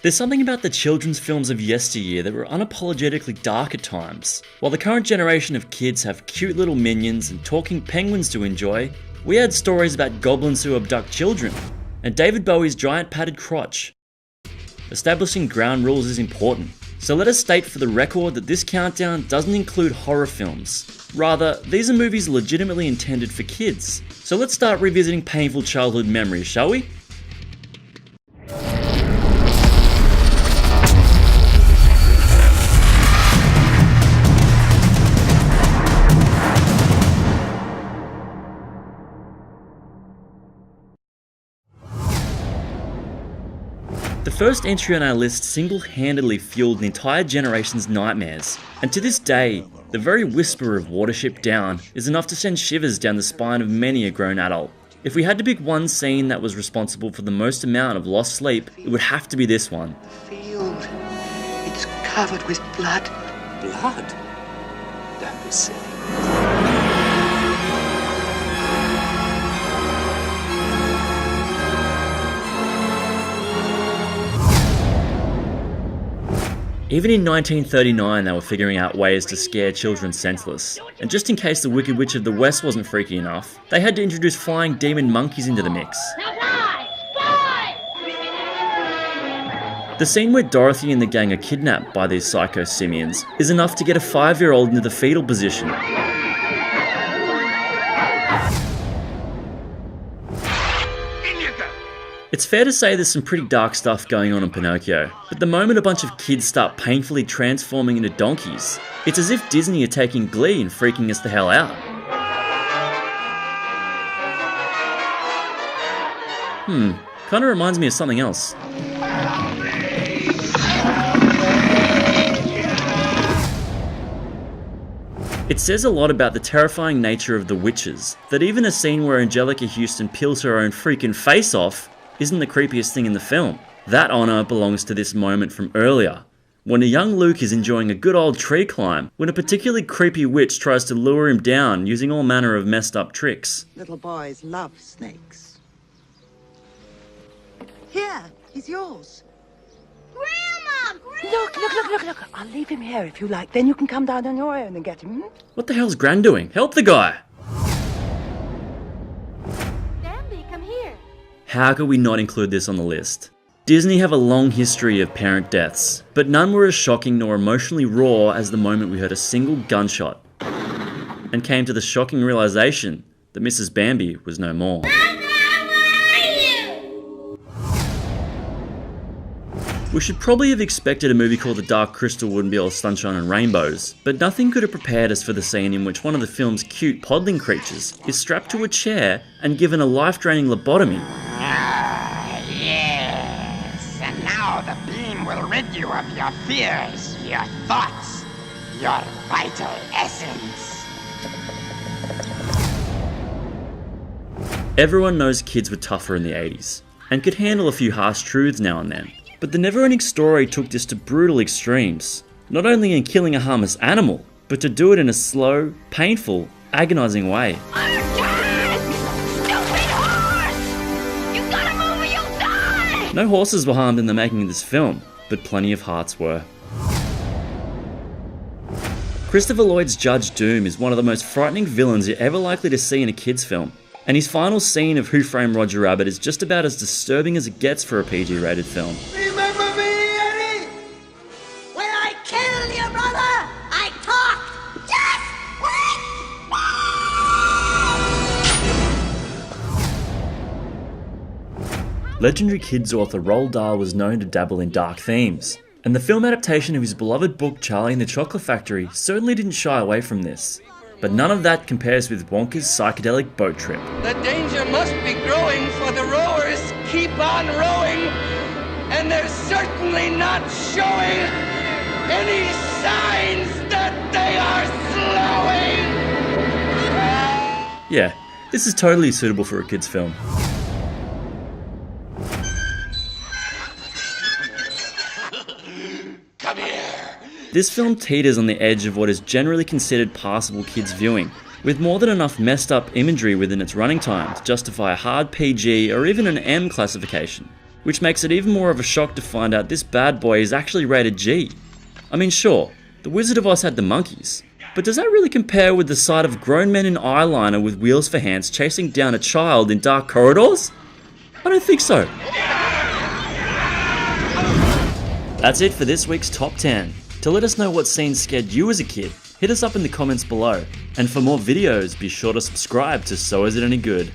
There's something about the children's films of yesteryear that were unapologetically dark at times. While the current generation of kids have cute little minions and talking penguins to enjoy, we had stories about goblins who abduct children, and David Bowie's giant padded crotch. Establishing ground rules is important, so let us state for the record that this countdown doesn't include horror films. Rather, these are movies legitimately intended for kids. So let's start revisiting painful childhood memories, shall we? The first entry on our list single-handedly fueled an entire generation's nightmares, and to this day, the very whisper of Watership Down is enough to send shivers down the spine of many a grown adult. If we had to pick one scene that was responsible for the most amount of lost sleep, it would have to be this one. The field, it's covered with blood. Blood? Don't be silly. Even in 1939 they were figuring out ways to scare children senseless, and just in case the Wicked Witch of the West wasn't freaky enough, they had to introduce flying demon monkeys into the mix. The scene where Dorothy and the gang are kidnapped by these psycho simians is enough to get a 5-year-old into the fetal position. It's fair to say there's some pretty dark stuff going on in Pinocchio, but the moment a bunch of kids start painfully transforming into donkeys, it's as if Disney are taking glee and freaking us the hell out. Kinda reminds me of something else. It says a lot about the terrifying nature of the witches, that even a scene where Angelica Houston peels her own freaking face off isn't the creepiest thing in the film. That honour belongs to this moment from earlier, when a young Luke is enjoying a good old tree climb, when a particularly creepy witch tries to lure him down using all manner of messed up tricks. Little boys love snakes. Here, he's yours. Grandma! Look. I'll leave him here if you like. Then you can come down on your own and get him. What the hell's Gran doing? Help the guy! Bambi, come here. How could we not include this on the list? Disney have a long history of parent deaths, but none were as shocking nor emotionally raw as the moment we heard a single gunshot and came to the shocking realization that Mrs. Bambi was no more. We should probably have expected a movie called The Dark Crystal wouldn't be all sunshine and rainbows, but nothing could have prepared us for the scene in which one of the film's cute podling creatures is strapped to a chair and given a life-draining lobotomy. Yes, and now the beam will rid you of your fears, your thoughts, your vital essence. Everyone knows kids were tougher in the 80s, and could handle a few harsh truths now and then. But the Neverending Story took this to brutal extremes, not only in killing a harmless animal, but to do it in a slow, painful, agonising way. No horses were harmed in the making of this film, but plenty of hearts were. Christopher Lloyd's Judge Doom is one of the most frightening villains you're ever likely to see in a kids' film, and his final scene of Who Framed Roger Rabbit is just about as disturbing as it gets for a PG-rated film. Remember me, Eddie? When I killed your brother, I talked. Just wait. Legendary kids author Roald Dahl was known to dabble in dark themes, and the film adaptation of his beloved book Charlie and the Chocolate Factory certainly didn't shy away from this. But none of that compares with Wonka's psychedelic boat trip. The danger must be growing, for the rowers keep on rowing, and they're certainly not showing any signs that they are slowing. Yeah, this is totally suitable for a kids' film. Come here. This film teeters on the edge of what is generally considered passable kids viewing, with more than enough messed up imagery within its running time to justify a hard PG or even an M classification. which makes it even more of a shock to find out this bad boy is actually rated G. I mean, sure, The Wizard of Oz had the monkeys, but does that really compare with the sight of grown men in eyeliner with wheels for hands chasing down a child in dark corridors? I don't think so. That's it for this week's Top 10. To let us know what scenes scared you as a kid, hit us up in the comments below. And for more videos, be sure to subscribe to So Is It Any Good.